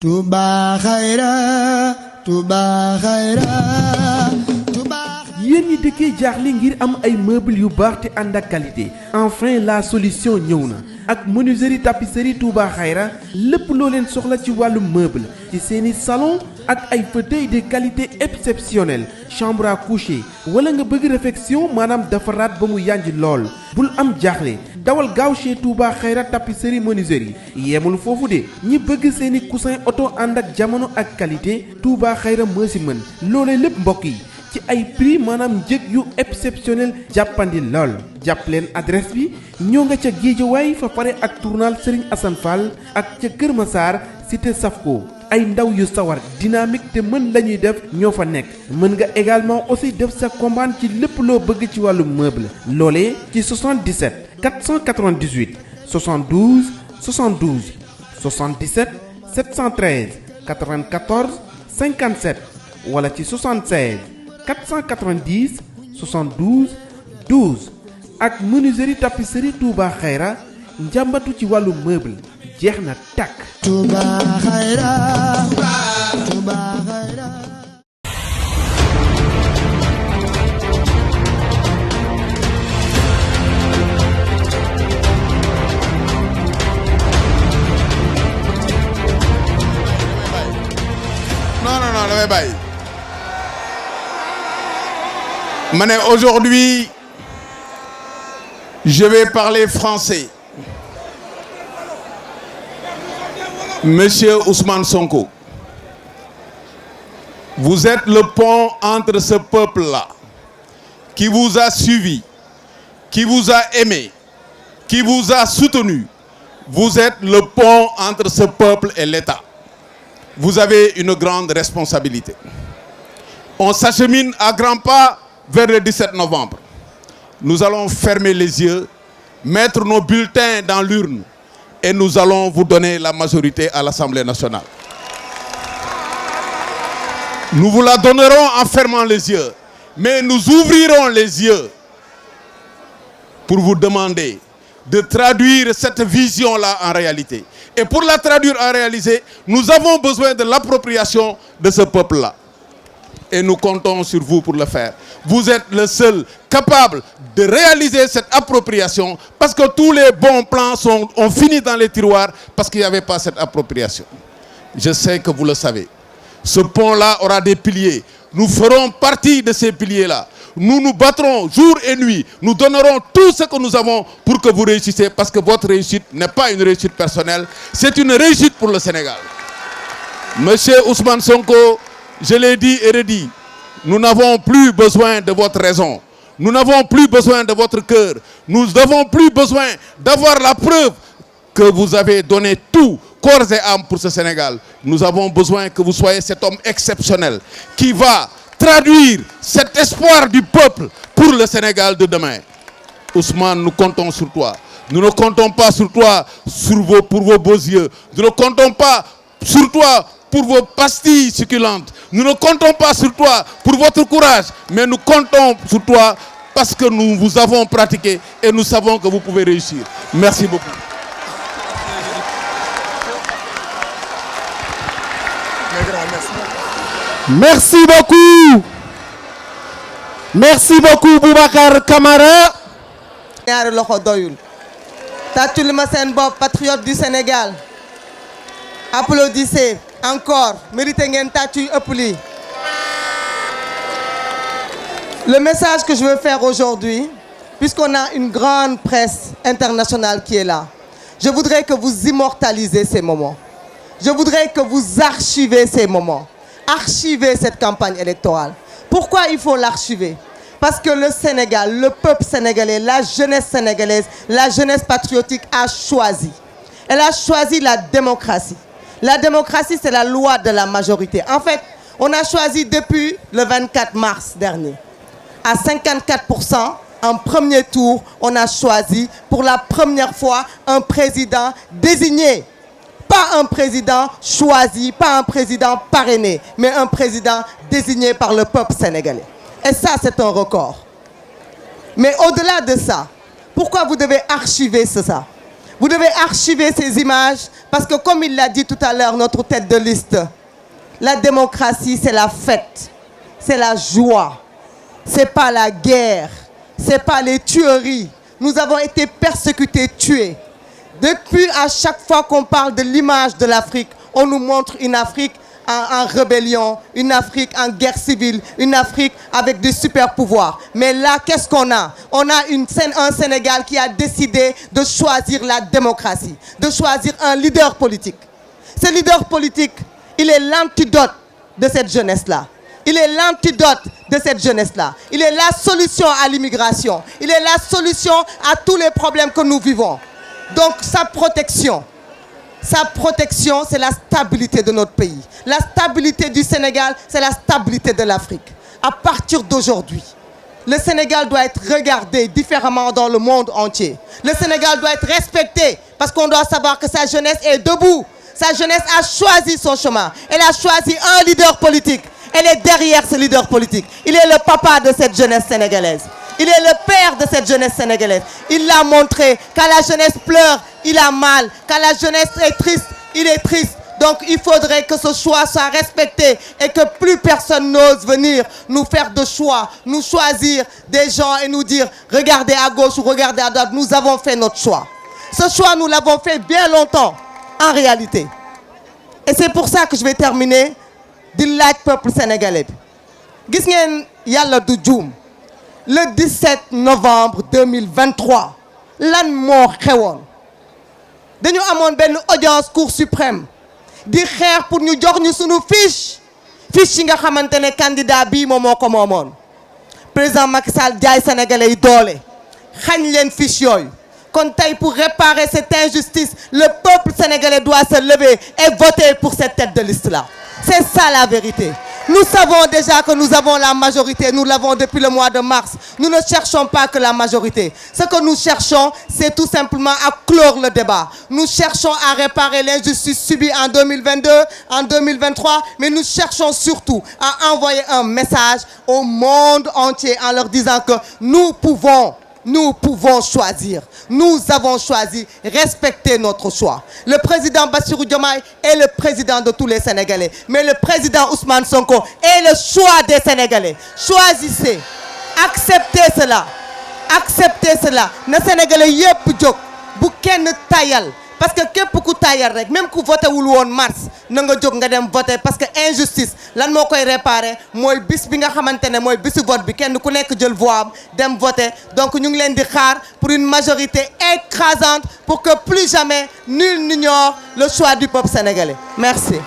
Touba Khayra, Touba Khayra, Touba. yéen ñi dëkkee jaaxle ngir am ay meubles yu baax te ànd ak qualité enfin la solution ñëw na ak menuiserie tapisserie Touba Khayra lépp loo leen soxla ci wàllu meuble ci seeni salon ak ay fauteuils de qualité exceptionnelle chambre à coucher wala nga bëgg réfection maanaam defaraat ba mu yànj lool bul am jaaxle dawal gaaw chez Touba Khayra tapisserie menuiserie yemul foofu de ñi bëgg seeni coussin oto ànd ak jamono ak qualité Touba Khayra moo si mën loolee lépp mbokk yi ci ay prix maanaam njëg yu exceptionnel jàppandi lool jàpp leen adresse bi ñoo nga ca Guédiawaye fa pare ak tournal Serigne Assane Fall ak ca Kër Massar cité Safko ay ndaw yu sawar dynamique te mën lañuy def ñoo fa nekk mën nga également aussi def sa commande ci lépp loo bëgg ci wàllu meuble loolee ci 77 498 72 72 77 713 94 57 wala ci 76 490 72 12 ak menuiserie tapisserie Touba Khayra njàmbatu ci wàllu meuble jeex na tàkk. Touba Khayra, Touba Khayra. Non, damay bàyyi. Mané, aujourd'hui, je vais parler français. Monsieur Ousmane Sonko, vous êtes le pont entre ce peuple-là, qui vous a suivi, qui vous a aimé, qui vous a soutenu. Vous êtes le pont entre ce peuple et l'État. Vous avez une grande responsabilité. On s'achemine à grands pas vers le 17 novembre. Nous allons fermer les yeux, mettre nos bulletins dans l'urne et nous allons vous donner la majorité à l'Assemblée nationale. Nous vous la donnerons en fermant les yeux, mais nous ouvrirons les yeux pour vous demander de traduire cette vision-là en réalité. Et pour la traduire en réalité, nous avons besoin de l'appropriation de ce peuple-là. Et nous comptons sur vous pour le faire. Vous êtes le seul capable de réaliser cette appropriation parce que tous les bons plans ont fini dans les tiroirs parce qu'il n'y avait pas cette appropriation. Je sais que vous le savez. Ce pont-là aura des piliers. Nous ferons partie de ces piliers-là. Nous nous battrons jour et nuit. Nous donnerons tout ce que nous avons pour que vous réussissiez parce que votre réussite n'est pas une réussite personnelle. C'est une réussite pour le Sénégal. Monsieur Ousmane Sonko, je l'ai dit et redit, nous n'avons plus besoin de votre raison. Nous n'avons plus besoin de votre cœur. Nous n'avons plus besoin d'avoir la preuve que vous avez donné tout, corps et âme pour ce Sénégal. Nous avons besoin que vous soyez cet homme exceptionnel qui va traduire cet espoir du peuple pour le Sénégal de demain. Ousmane, nous comptons sur toi. Nous ne comptons pas sur toi pour vos beaux yeux. Nous ne comptons pas sur toi pour vos pastilles succulentes. Nous ne comptons pas sur toi pour votre courage, mais nous comptons sur toi parce que nous vous avons pratiqué et nous savons que vous pouvez réussir. Merci beaucoup. Merci beaucoup. Merci beaucoup Boubacar Camara. ñaari loxo doyul tàccul ma seen bopp patriote du Sénégal applaudissez encore méritez ngeen tàccu yu ëpp lii. Le message que je veux faire aujourd'hui, puisqu'on a une grande presse internationale qui est là, je voudrais que vous immortalisez ces moments. Je voudrais que vous archivez ces moments. Archivez cette campagne électorale. Pourquoi il faut l'archiver? Parce que le Sénégal, le peuple sénégalais, la jeunesse sénégalaise, la jeunesse patriotique a choisi. Elle a choisi la démocratie. La démocratie, c'est la loi de la majorité. En fait, on a choisi depuis le 24 mars dernier. À 54%, en premier tour, on a choisi pour la première fois un président désigné. Pas un président choisi, pas un président parrainé, mais un président désigné par le peuple sénégalais. Et ça, c'est un record. Mais au-delà de ça, pourquoi vous devez archiver ça? Vous devez archiver ces images parce que comme il l'a dit tout à l'heure, notre tête de liste, la démocratie, c'est la fête, c'est la joie, c'est pas la guerre, c'est pas les tueries. Nous avons été persécutés, tués. Depuis, à chaque fois qu'on parle de l'image de l'Afrique, on nous montre une Afrique en rébellion, une Afrique en guerre civile, une Afrique avec des super pouvoirs. Mais là, qu'est-ce qu'on a? On a un Sénégal qui a décidé de choisir la démocratie, de choisir un leader politique. Ce leader politique, il est l'antidote de cette jeunesse-là. Il est l'antidote de cette jeunesse-là. Il est la solution à l'immigration. Il est la solution à tous les problèmes que nous vivons. Donc, sa protection, c'est la stabilité de notre pays. La stabilité du Sénégal, c'est la stabilité de l'Afrique. À partir d'aujourd'hui, le Sénégal doit être regardé différemment dans le monde entier. Le Sénégal doit être respecté parce qu'on doit savoir que sa jeunesse est debout. Sa jeunesse a choisi son chemin. Elle a choisi un leader politique. Elle est derrière ce leader politique. Il est le papa de cette jeunesse sénégalaise. Il est le père de cette jeunesse sénégalaise. Il l'a montré. Quand la jeunesse pleure, il a mal. Quand la jeunesse est triste, il est triste. Donc il faudrait que ce choix soit respecté et que plus personne n'ose venir nous faire de choix, nous choisir des gens et nous dire regardez à gauche ou regardez à droite. Nous avons fait notre choix. Ce choix, nous l'avons fait bien longtemps, en réalité. Et c'est pour ça que je vais terminer di laaj peuple sénégalais bi. Gis ngeen yàlla du juum. Le 17 novembre 2023 lan moo xewoon dañu amoon benn audience cour suprême di xeex pour ñu jox ñu sunu fiche yi nga xamante ne candidat bii moom moo ko moomoon président Macky Sall jaay sénégalais yi doole xañ leen fiche yooyu. Kon tey pour réparer cette injustice, le peuple sénégalais doit se lever et voter pour cette tête de liste-là. C'est ça la vérité. Nous savons déjà que nous avons la majorité, nous l'avons depuis le mois de mars. Nous ne cherchons pas que la majorité. Ce que nous cherchons, c'est tout simplement à clore le débat. Nous cherchons à réparer l'injustice subie en 2022, en 2023, mais nous cherchons surtout à envoyer un message au monde entier en leur disant que nous pouvons choisir. Nous avons choisi, respecter notre choix. Le président Bassirou Diomaye est le président de tous les Sénégalais. Mais le président Ousmane Sonko est le choix des Sénégalais. Choisissez. Acceptez cela. Acceptez cela. Na Sénégalais yépp jóg bu kenn tayal. Parce que képp ku tayal rek même ku voté wul woon mars na nga jóg nga dem voté parce que injustice lan moo koy réparer mooy bis bi nga xamante ne mooy bisu vote bi kenn ku nekk jël voix am dem voté. Donc ñu ngi leen di xaar pour une majorité écrasante pour que plus jamais nul n'ignore le choix du peuple sénégalais. Merci.